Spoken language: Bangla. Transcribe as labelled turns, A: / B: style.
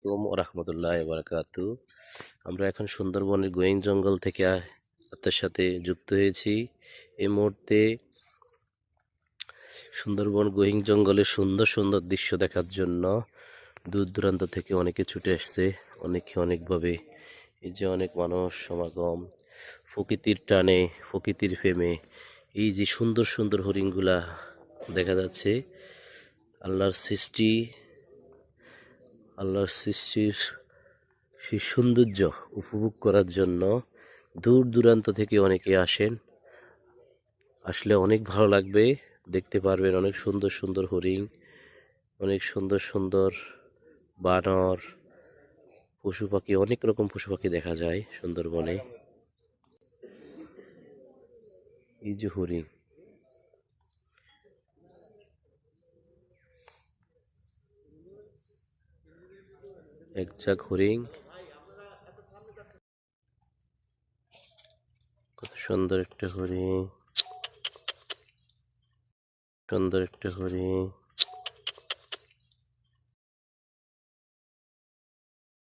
A: আলাইকুম রাহমাতুল্লাহি ওয়া বারাকাতু। আমরা এখন সুন্দরবনের গোয়িং জঙ্গল থেকে আপনার সাথে যুক্ত হয়েছি। এই মুহূর্তে সুন্দরবন গোয়িং জঙ্গলের সুন্দর সুন্দর দৃশ্য দেখার জন্য দূর দূরান্ত থেকে অনেকে ছুটে আসছে, অনেকে অনেকভাবে। এই যে অনেক মানুষ সমাগম, প্রকৃতির টানে, প্রকৃতির প্রেমে এই যে সুন্দর সুন্দর হরিণগুলা দেখা যাচ্ছে। আল্লাহর সৃষ্টি, আল্লাহর সৃষ্টির সেই সৌন্দর্য উপভোগ করার জন্য দূর দূরান্ত থেকে অনেকে আসেন। আসলে অনেক ভালো লাগবে, দেখতে পারবেন অনেক সুন্দর সুন্দর হরিণ, অনেক সুন্দর সুন্দর বানর, পশু পাখি, অনেক রকম পশু পাখি দেখা যায় সুন্দরবনে। এই যে হরিণ, এক ঝাঁক হরিণ, কত সুন্দর একটা হরিণ, সুন্দর একটা হরিণ।